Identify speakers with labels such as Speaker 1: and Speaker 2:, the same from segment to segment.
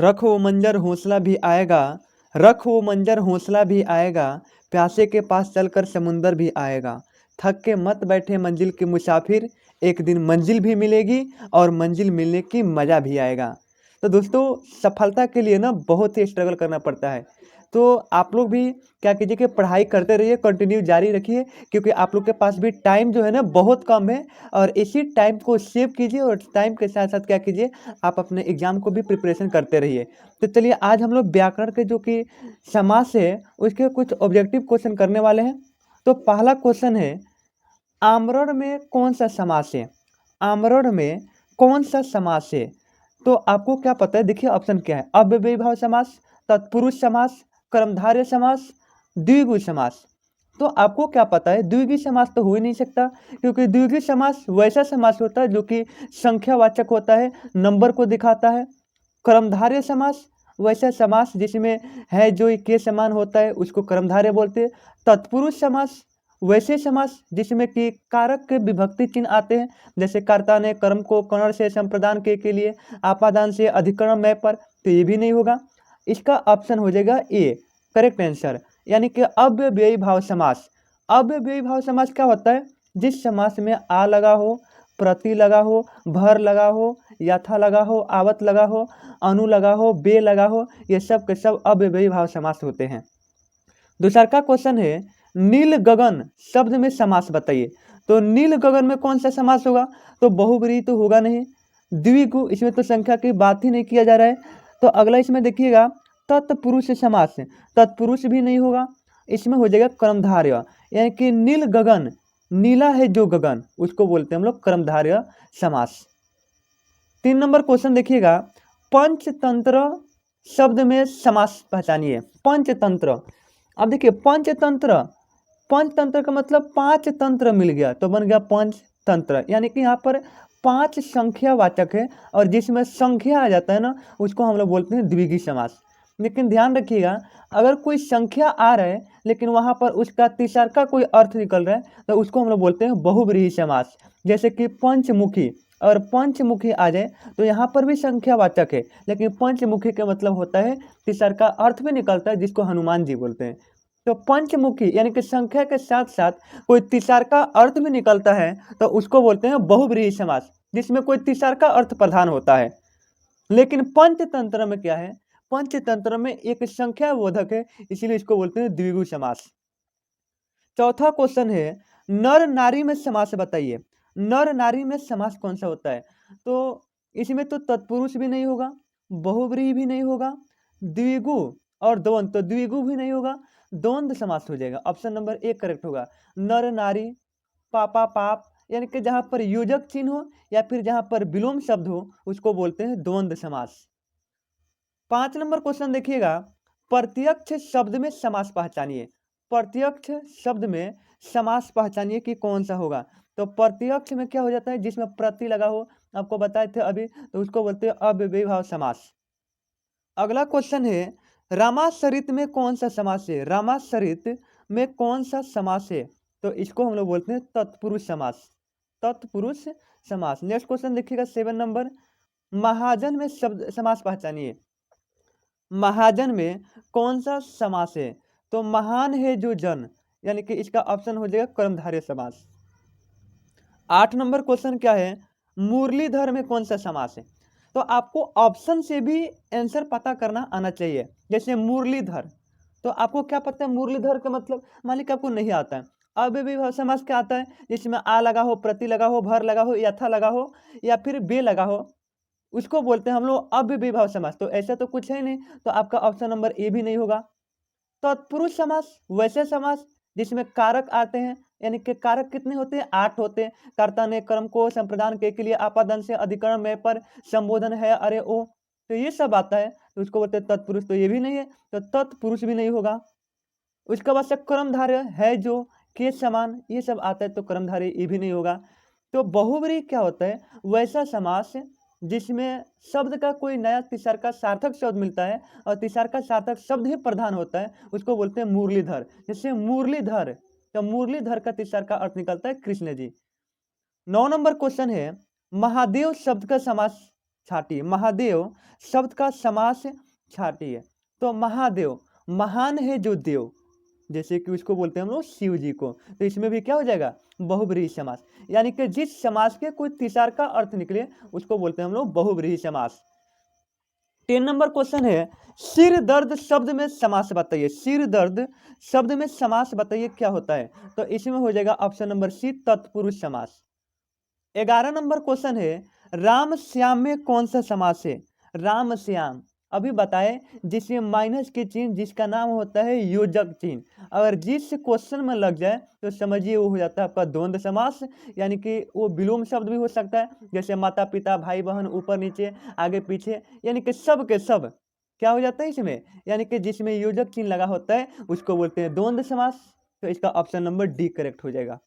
Speaker 1: रख वो मंजर हौसला भी आएगा, रख वो मंजर हौसला भी आएगा, प्यासे के पास चलकर समुंदर भी आएगा। थक के मत बैठे मंजिल के मुसाफिर, एक दिन मंजिल भी मिलेगी और मंजिल मिलने की मज़ा भी आएगा। तो दोस्तों, सफलता के लिए ना बहुत ही स्ट्रगल करना पड़ता है। तो आप लोग भी क्या कीजिए कि पढ़ाई करते रहिए, कंटिन्यू जारी रखिए, क्योंकि आप लोग के पास भी टाइम जो है ना बहुत कम है। और इसी टाइम को सेव कीजिए और टाइम के साथ साथ क्या कीजिए, आप अपने एग्जाम को भी प्रिपरेशन करते रहिए। तो चलिए, आज हम लोग व्याकरण के जो कि समास है उसके कुछ ऑब्जेक्टिव क्वेश्चन करने वाले हैं। तो पहला क्वेश्चन है, आमरण में कौन सा समास है? आमरण में कौन सा समास है? तो आपको क्या पता है? देखिए ऑप्शन क्या है, अव्ययी भाव समास, तत्पुरुष समास, कर्मधारय समास, द्विगु समास। तो आपको क्या पता है? द्विगु समास तो हो ही नहीं सकता, क्योंकि द्विगु समास वैसा समास होता है जो कि संख्यावाचक होता है, नंबर को दिखाता है। कर्मधारय समास वैसा समास जिसमें है जो के समान होता है, उसको कर्मधारय बोलते हैं। तत्पुरुष समास वैसे समास जिसमें कि कारक के विभक्ति चिन्ह आते हैं, जैसे कर्ता ने कर्म को कर्ण से संप्रदान के लिए, आपादान से अधिकरण में पर, तो ये भी नहीं होगा। इसका ऑप्शन हो जाएगा ए, करेक्ट आंसर, यानी कि अव्ययी भाव समास। अव्ययी भाव समास क्या होता है? जिस समास में आ लगा हो, प्रति लगा हो, भर लगा हो, यथा लगा हो, आवत लगा हो, अनु लगा हो, बे लगा हो, ये सब के सब अव्ययी भाव समास होते हैं। दूसरा का क्वेश्चन है, नील गगन शब्द में समास बताइए। तो नील गगन में कौन सा समास होगा? तो बहुब्रीहि तो होगा नहीं। द्विगु, इसमें तो संख्या की बात ही नहीं किया जा रहा है। तो अगला इसमें देखिएगा, तत्पुरुष समास है, तत्पुरुष भी नहीं होगा। इसमें हो जाएगा कर्मधारय, यानी कि नील गगन, नीला है जो गगन, उसको बोलते हैं हम लोग कर्मधारय समास। 3 नंबर क्वेश्चन देखिएगा, पंचतंत्र शब्द में समास पहचानिए। पंचतंत्र, अब देखिए पंचतंत्र, पंचतंत्र का मतलब 5 तंत्र मिल गया तो बन गया पंचतंत्र, यानी कि यहाँ पर 5 संख्यावाचक है, और जिसमें संख्या आ जाता है ना, उसको हम लोग बोलते हैं द्विगु समास। लेकिन ध्यान रखिएगा, अगर कोई संख्या आ रहा है लेकिन वहाँ पर उसका तीसरा कोई अर्थ निकल रहा है, तो उसको हम लोग बोलते हैं बहुव्रीहि समास। जैसे कि पंचमुखी, और पंचमुखी आ जाए तो यहाँ पर भी संख्यावाचक है, लेकिन पंचमुखी का मतलब होता है तीसरा अर्थ भी निकलता है, जिसको हनुमान जी बोलते हैं। तो पंचमुखी यानी कि संख्या के साथ साथ कोई तीसरा अर्थ भी निकलता है, तो उसको बोलते हैं बहुव्रीहि समास, जिसमें कोई तीसरा अर्थ प्रधान होता है। लेकिन पंचतंत्र में क्या है? पंचतंत्र में एक संख्या बोधक है, इसीलिए इसको बोलते हैं द्विगु समास। चौथा क्वेश्चन है, नर नारी में समास बताइए। नर नारी में समास कौन सा होता है? तो इसमें तो तत्पुरुष भी नहीं होगा, बहुव्रीहि भी नहीं होगा, द्विगु और द्वंद्व, तो द्विगु भी नहीं होगा, द्वंद्व समास हो जाएगा। ऑप्शन नंबर ए करेक्ट होगा, नर नारी, पापा पाप, यानी कि जहां पर योजक चिन्ह हो या फिर जहां पर विलोम शब्द हो, उसको बोलते हैं द्वंद्व समास। 5 नंबर क्वेश्चन देखिएगा, प्रत्यक्ष शब्द में समास पहचानिए। प्रत्यक्ष शब्द में समास पहचानिए कि कौन सा होगा। तो प्रत्यक्ष में क्या हो जाता है? जिसमें प्रति लगा हो, आपको बताए थे अभी, तो उसको बोलते हैं अव्ययी भाव समास। अगला क्वेश्चन है, रामाश्रित में कौन सा समास है? रामाश्रित में कौन सा समास है? तो इसको हम लोग बोलते हैं तत्पुरुष समास। तत्पुरुष समास। नेक्स्ट क्वेश्चन देखिएगा 7 नंबर, महाजन में शब्द समास पहचानिए। महाजन में कौन सा समास है? तो महान है जो जन, यानी कि इसका ऑप्शन हो जाएगा कर्मधारय समास। 8 नंबर क्वेश्चन क्या है, मुरलीधर में कौन सा समास है? तो आपको ऑप्शन से भी आंसर पता करना आना चाहिए। जैसे मुरलीधर, तो आपको क्या पता है मुरलीधर का मतलब? मान लीजिए आपको नहीं आता है। अव्ययी भाव समास क्या आता है? जिसमें आ लगा हो, प्रति लगा हो, भर लगा हो, यथा लगा हो, या फिर बे लगा हो, उसको बोलते हैं हम लोग अव्ययी भाव समास। तो ऐसा तो कुछ है नहीं, तो आपका ऑप्शन नंबर ए भी नहीं होगा। तत्पुरुष समास वैसे समास जिसमें कारक आते हैं, यानी कि कारक कितने होते हैं? 8 होते हैं। कर्ता ने कर्म को संप्रदान के लिए, आपादन से अधिकरण में पर, संबोधन है, अरे ओ, तो ये सब आता है, तो उसको बोलते हैं तत्पुरुष। तो ये भी नहीं है, तो तत्पुरुष भी नहीं होगा। उसके बाद से कर्मधारय है जो, के समान, ये सब आता है, तो कर्मधारय ये भी नहीं होगा। तो बहुव्रीहि क्या होता है? वैसा समास जिसमें शब्द का कोई नया तीसरा का सार्थक शब्द मिलता है और तीसरा का सार्थक शब्द ही प्रधान होता है, उसको बोलते हैं मुरलीधर। जैसे मुरलीधर, तो मुरलीधर का तीसरा का अर्थ निकलता है कृष्ण जी। 9 नंबर क्वेश्चन है, महादेव शब्द का समास छाटिए। महादेव शब्द का समास छाटिए। तो महादेव, महान है जो देव, जैसे कि उसको बोलते हैं हम लोग शिव जी को, तो इसमें भी क्या हो जाएगा, बहुब्रीहि समास। यानी कि जिस समास के कोई तीसरा का अर्थ निकले उसको बोलते हैं हम लोग बहुब्रीहि समास। 10 नंबर क्वेश्चन है, सिर दर्द शब्द में समास बताइए। सिर दर्द शब्द में समास बताइए क्या होता है। तो इसमें हो जाएगा ऑप्शन नंबर सी, तत्पुरुष समास। 11 नंबर क्वेश्चन है, राम श्याम में कौन सा समास है। राम श्याम अभी बताए जिसमें माइनस के चिन्ह जिसका नाम होता है योजक चिन्ह, अगर जिस क्वेश्चन में लग जाए तो समझिए वो हो जाता है आपका द्वंद्व समास। यानी कि वो विलोम शब्द भी हो सकता है, जैसे माता पिता भाई बहन ऊपर नीचे आगे पीछे, यानी कि सब के सब क्या हो जाता है इसमें, यानी कि जिसमें योजक चिन्ह लगा होता है उसको बोलते हैं द्वंद्व समास। तो इसका ऑप्शन नंबर डी करेक्ट हो जाएगा।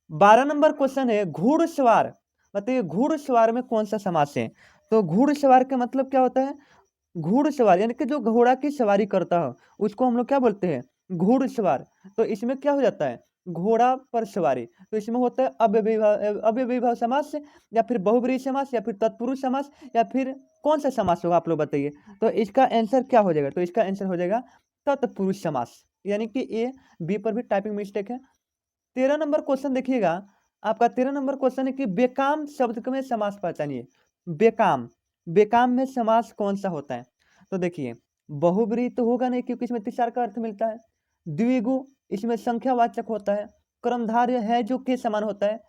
Speaker 1: 12 नंबर क्वेश्चन है, घुड़सवार बताइए घुड़सवार में कौन सा समास है। तो घुड़सवार का मतलब क्या होता है, घुड़सवार यानी कि जो घोड़ा की सवारी करता हो उसको हम लोग क्या बोलते हैं, घुड़सवार। तो इसमें क्या हो जाता है, घोड़ा पर सवारी। तो इसमें होता है अव्ययीभाव समास, या फिर बहुब्रीहि समास, या फिर तत्पुरुष समास, या फिर कौन सा समास होगा आप लोग बताइए। तो इसका आंसर क्या हो जाएगा, तो इसका आंसर हो जाएगा तत्पुरुष समास। यानी कि ए बी पर भी टाइपिंग मिस्टेक है। 13 नंबर क्वेश्चन देखिएगा, आपका 13 नंबर क्वेश्चन है कि बेकाम शब्द में समास पहचानिए। बेकाम, बेकाम में समास कौन सा होता है। तो देखिए बहुब्रीहि तो होगा नहीं क्योंकि इसमें तीसरा का अर्थ मिलता है। द्विगु इसमें संख्यावाचक होता है। कर्मधारय है जो के समान होता है।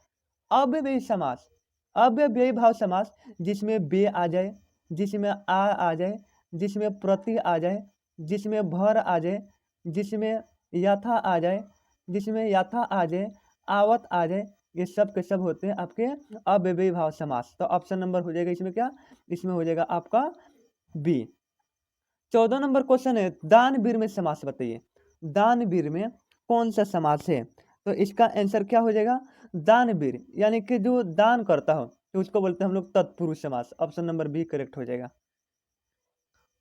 Speaker 1: अव्ययी समास, अव्ययी भाव समास जिसमें बे आ जाए, जिसमें आ जाए, जिसमें प्रति आ जाए, जिसमें भर आ जाए, जिसमें यथा आ जाए, जिसमें यथा आ जाए, आवत आ जाए, ये सब के सब होते हैं आपके अव्ययी भाव समास। तो ऑप्शन नंबर हो जाएगा इसमें क्या, इसमें हो जाएगा आपका बी। 14 नंबर क्वेश्चन है, दानवीर में समास बताइए। दानवीर में कौन सा समास है। तो इसका आंसर क्या हो जाएगा, दानवीर यानी कि जो दान करता हो तो उसको बोलते हैं हम लोग तत्पुरुष समास। ऑप्शन नंबर बी करेक्ट हो जाएगा।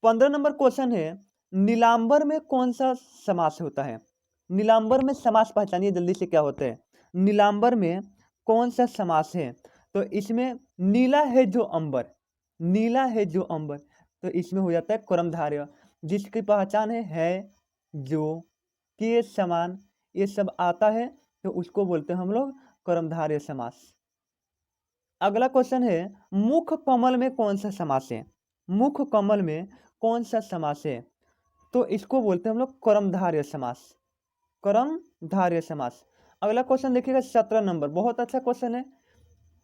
Speaker 1: 15 नंबर क्वेश्चन है, नीलांबर में कौन सा समास होता है। नीलांबर में समास पहचानिए जल्दी से क्या होता है। नीलांबर में कौन सा समास है। तो इसमें नीला है जो अंबर, नीला है जो अंबर, तो इसमें हो जाता है कर्मधारय, जिसकी पहचान है जो के समान ये सब आता है तो उसको बोलते हैं हम लोग कर्मधारय समास। अगला क्वेश्चन है, मुख कमल में कौन सा समास है। मुख कमल में कौन सा समास है। तो इसको बोलते हैं हम लोग कर्मधारय समास, कर्मधारय समास। अगला क्वेश्चन देखिएगा 17 नंबर, बहुत अच्छा क्वेश्चन है।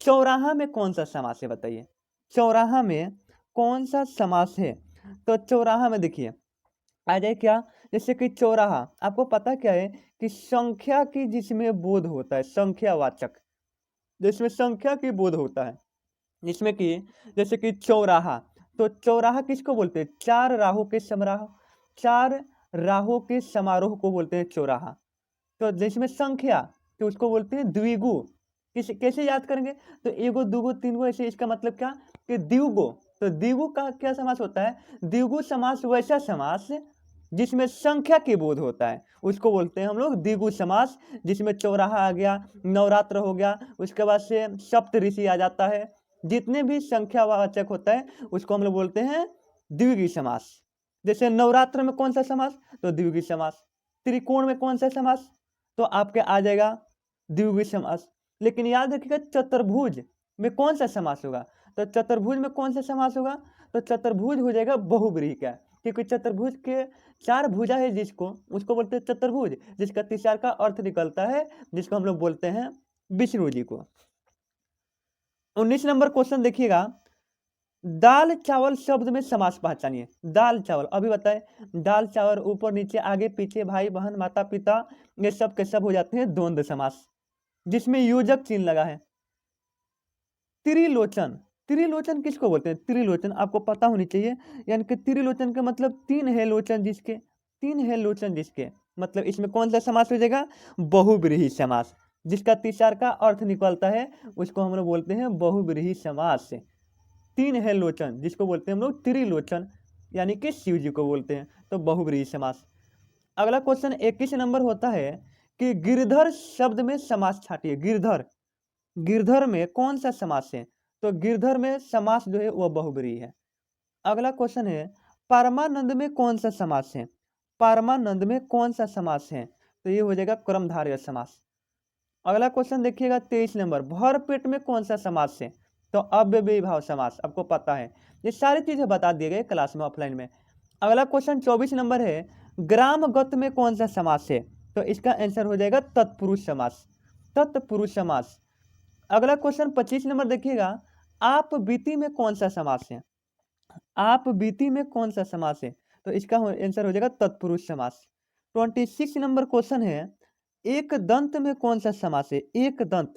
Speaker 1: चौराहा में कौन सा समास है बताइए। चौराहा में कौन सा समास है। तो चौराहा में देखिए आ जाए क्या, जैसे कि चौराहा आपको पता क्या है कि संख्या की जिसमें बोध होता है, संख्यावाचक जिसमें संख्या की बोध होता है, जिसमें कि जैसे कि चौराहा, तो चौराहा किसको बोलते हैं, चार राहों के समारोह, चार राहों के समारोह को बोलते हैं चौराहा। तो जिसमें संख्या तो उसको बोलते हैं द्विगु। किस कैसे याद करेंगे, तो एगो दूगो तीनगो ऐसे, इसका मतलब क्या कि द्विगु। तो द्विगु का क्या समास होता है, द्विगु समास वैसा समास जिसमें संख्या की बोध होता है उसको बोलते हैं हम लोग द्विगु समास। जिसमें चौराहा आ गया, नवरात्र हो गया, उसके बाद से सप्त ऋषि आ जाता है, जितने भी संख्यावाचक होता है उसको हम लोग बोलते हैं द्विगु समास। जैसे नवरात्र में कौन सा समास, तो द्विगु समास। त्रिकोण में कौन सा समास, तो आपके आ जाएगा द्विगु समास। लेकिन याद रखिएगा चतुर्भुज में कौन सा समास होगा। तो चतुर्भुज में कौन सा समास होगा, तो चतुर्भुज हो जाएगा बहुब्रीहि का, क्योंकि चतुर्भुज के चार भुजा है जिसको उसको बोलते हैं चतुर्भुज, जिसका तीसरा का अर्थ निकलता है जिसको हम लोग बोलते हैं विष्णु जी को। 19 नंबर क्वेश्चन देखिएगा, दाल चावल शब्द में समास पहचानिए। दाल चावल अभी बताए, दाल चावल ऊपर नीचे आगे पीछे भाई बहन माता पिता ये सब के सब हो जाते हैं द्वंद्व समास, जिसमें योजक चिन्ह लगा है। त्रिलोचन, त्रिलोचन किसको बोलते हैं, त्रिलोचन आपको पता होनी चाहिए। यानी कि त्रिलोचन का मतलब तीन है लोचन जिसके, तीन है लोचन जिसके, मतलब इसमें कौन सा समास हो जाएगा, बहुब्रीहि समास। जिसका तीसरा का अर्थ निकलता है उसको हम लोग बोलते हैं बहुब्रीहि समास। तीन है लोचन जिसको बोलते हैं हम लोग त्रिलोचन, यानी कि शिव जी को बोलते हैं, तो बहुब्रीहि समास। अगला क्वेश्चन 21 नंबर होता है कि गिरधर शब्द में समास छाटिए। गिरधर, गिरधर में कौन सा समास है। तो गिरधर में समास जो है वह बहुब्रीहि है। अगला क्वेश्चन है, परमानंद में कौन सा समास है? परमानंद में कौन सा समास है? तो ये हो जाएगा कर्मधारय समास। अगला क्वेश्चन देखिएगा 23 नंबर, भर पेट में कौन सा समास है? तो अव्ययीभाव भाव समास, आपको पता है, ये सारी चीजें बता दिए गए क्लास में ऑफलाइन में। अगला क्वेश्चन 24 नंबर है, ग्रामगत में कौन सा समास है? तो इसका आंसर हो जाएगा तत्पुरुष समास, तत्पुरुष समास। अगला क्वेश्चन 25 नंबर देखिएगा, आप बीती में कौन सा समास है? आप बीती में कौन सा समास है? तो इसका आंसर हो जाएगा तत्पुरुष समास। 26 नंबर क्वेश्चन है, एक दंत में कौन सा समास है? एक दंत,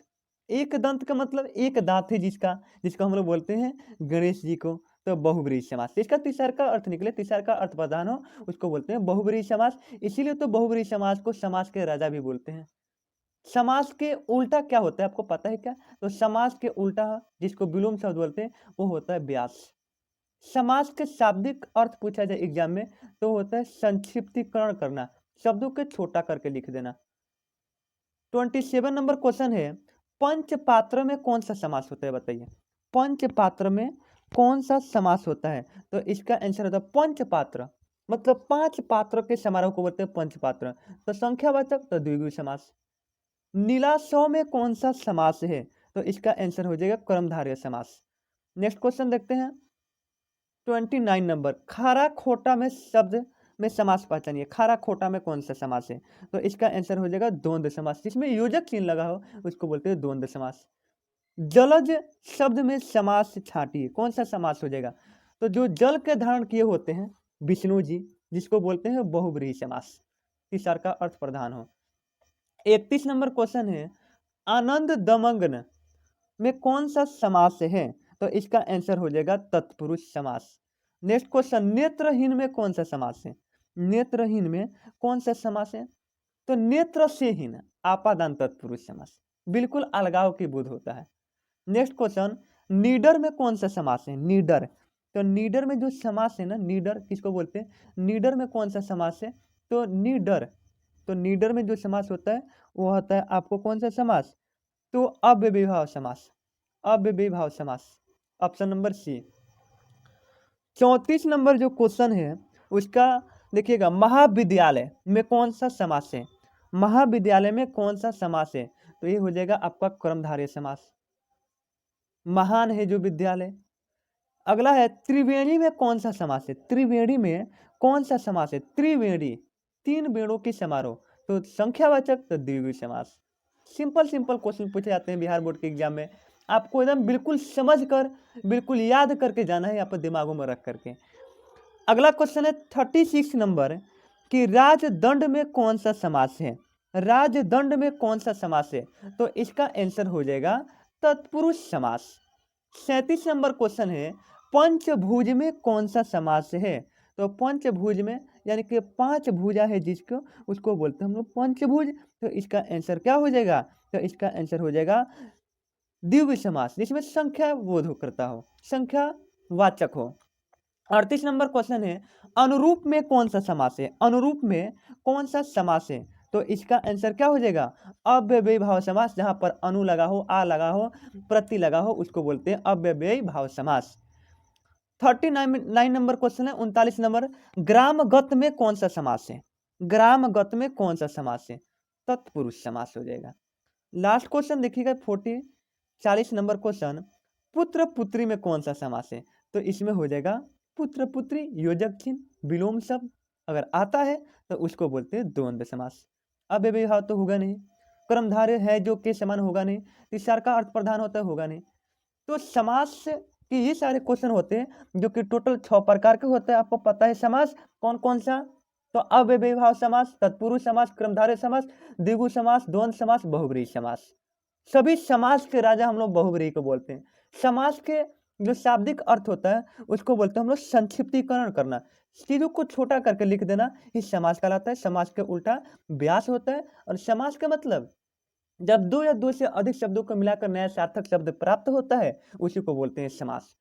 Speaker 1: एक दंत का मतलब एक दांत है जिसका, जिसको हम लोग बोलते हैं गणेश जी को, तो बहुब्रीहि समास। इसका तीसरा का अर्थ निकले, तीसरा का अर्थ प्रधान हो, उसको बोलते हैं बहुब्रीहि समास। इसीलिए तो बहुब्रीहि समास को समास के राजा भी बोलते हैं। समास के उल्टा क्या होता है आपको पता है क्या? तो समास के उल्टा जिसको विलोम शब्द बोलते हैं वो होता है व्यास। समास के शाब्दिक अर्थ पूछा जाए एग्जाम में तो होता है संक्षिप्तीकरण करना, शब्दों को छोटा करके लिख देना। 27 नंबर क्वेश्चन है, पंच पात्र में कौन सा समास होता है? बताइए, पंच पात्र में कौन सा समास होता है? तो इसका आंसर होता है पंच पात्र, मतलब 5 पात्र के समारोह को बोलते हैं पंच पात्र। तो संख्यावाचक तो द्विगु समास। नीलाशव में कौन सा समास है? तो इसका आंसर हो जाएगा कर्मधारय समास। नेक्स्ट क्वेश्चन देखते हैं 29 नंबर, खारा खोटा में शब्द में समास पहचानिए। खारा खोटा में कौन सा समास है? तो इसका आंसर हो जाएगा द्वंद्व समास, जिसमें योजक चिन्ह लगा हो उसको बोलते हैं द्वंद्व समास। जलज शब्द में समास छांटिए, कौन सा समास हो जाएगा? तो जो जल के धारण किए होते हैं विष्णु जी, जिसको बोलते हैं बहुब्रीहि समास, तीसरा का अर्थ प्रधान हो। 31 नंबर क्वेश्चन है, आनंद दमग्न में कौन सा समास है? तो इसका आंसर हो जाएगा तत्पुरुष समास। नेक्स्ट क्वेश्चन, नेत्रहीन में कौन सा समास है? नेत्रहीन में कौन सा समास है? तो नेत्र से हीन, आपादान तत्पुरुष समास, बिल्कुल अलगाव की बुध होता है। नेक्स्ट क्वेश्चन, नीडर में कौन सा समास है? नीडर, तो नीडर में जो समास है ना, नीडर किसको बोलते हैं? नीडर में कौन सा समास है? तो नीडर, तो नीडर में जो समास होता है वो होता है आपको कौन सा समास? तो अव्ययीभाव समास, अव्ययीभाव समास, ऑप्शन नंबर सी। 34 नंबर जो क्वेश्चन है उसका देखिएगा, महाविद्यालय में कौन सा समास है? महाविद्यालय में कौन सा समास है? तो ये हो जाएगा आपका कर्मधारय समास, महान है जो विद्यालय। अगला है, त्रिवेणी में कौन सा समास है? त्रिवेणी में कौन सा समास है? त्रिवेणी, तीन वेणों की समारोह, तो संख्यावाचक तो द्विगु समास। सिंपल सिंपल क्वेश्चन पूछे जाते हैं बिहार बोर्ड के एग्जाम में, आपको एकदम बिल्कुल समझ कर, बिल्कुल याद करके जाना है, आप दिमागों में रख करके। अगला क्वेश्चन है 36 नंबर, कि राजदंड में कौन सा समास है? राजदंड में कौन सा समास है? तो इसका आंसर हो जाएगा तत्पुरुष समास। 37 नंबर क्वेश्चन है, पंचभुज में कौन सा समास है? तो पंचभुज में यानी कि 5 भुजा है जिसको, उसको बोलते हैं हम लोग पंचभुज। तो इसका आंसर क्या हो जाएगा? तो इसका आंसर हो जाएगा द्विगु समास, जिसमें संख्या बोध करता हो, संख्या वाचक हो। 38 नंबर क्वेश्चन है, अनुरूप में कौन सा समास है? अनुरूप में कौन सा समास है? तो इसका आंसर क्या हो जाएगा? अव्ययी भाव समास, जहां पर अनु लगा हो, आ लगा हो, प्रति लगा हो, उसको बोलते हैं अव्ययी भाव समास। 39 नंबर क्वेश्चन है 39 नंबर, ग्रामगत में कौन सा समास है? ग्रामगत में कौन सा समास है? तत्पुरुष समास हो जाएगा। लास्ट क्वेश्चन देखिएगा 40 नंबर क्वेश्चन, पुत्र पुत्री में कौन सा समास है? तो इसमें हो जाएगा पुत्र पुत्री योजक चिन्ह विलोम शब्द अगर आता है तो उसको बोलते हैं द्वंद्व समास। अव्ययी भाव तो होगा नहीं, कर्मधारय है जो के समान होगा नहीं, तीसरा का अर्थ प्रधान होता है होगा नहीं। तो समास के ये सारे क्वेश्चन होते हैं जो कि टोटल 6 प्रकार के होते हैं। आपको पता है समास कौन कौन सा? तो अव्ययी भाव समास, तत्पुरुष समास, कर्मधारय समास, द्विगु समास, द्वंद्व समास, बहुब्रीहि समास। सभी समास के राजा हम लोग बहुब्रीहि को बोलते हैं। समास के जो शाब्दिक अर्थ होता है उसको बोलते हैं हम लोग संक्षिप्तीकरण करना, चीजों को छोटा करके लिख देना, इस समास कहलाता है। समास के उल्टा व्यास होता है। और समास का मतलब जब दो या दो से अधिक शब्दों को मिलाकर नया सार्थक शब्द प्राप्त होता है उसी को बोलते हैं समास।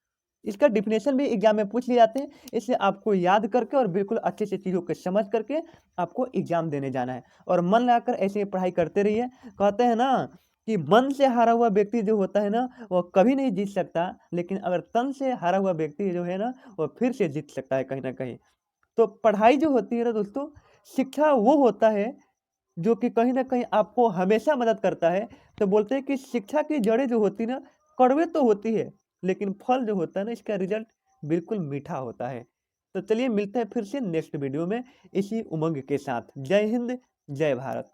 Speaker 1: इसका डिफिनेशन भी एग्जाम में पूछ लिए जाते हैं, इसलिए आपको याद करके और बिल्कुल अच्छे से चीज़ों को समझ करके आपको एग्जाम देने जाना है। और मन लगाकर ऐसे ही पढ़ाई करते रहिए। कहते हैं ना कि मन से हारा हुआ व्यक्ति जो होता है ना, वो कभी नहीं जीत सकता, लेकिन अगर तन से हारा हुआ व्यक्ति जो है ना, वो फिर से जीत सकता है कहीं न कहीं। तो पढ़ाई जो होती है ना दोस्तों, शिक्षा वो होता है जो कि कहीं न कहीं आपको हमेशा मदद करता है। तो बोलते हैं कि शिक्षा की जड़ें जो होती है ना, कड़वे तो होती है, लेकिन फल जो होता है ना, इसका रिज़ल्ट बिल्कुल मीठा होता है। तो चलिए मिलते हैं फिर से नेक्स्ट वीडियो में इसी उमंग के साथ। जय हिंद, जय भारत।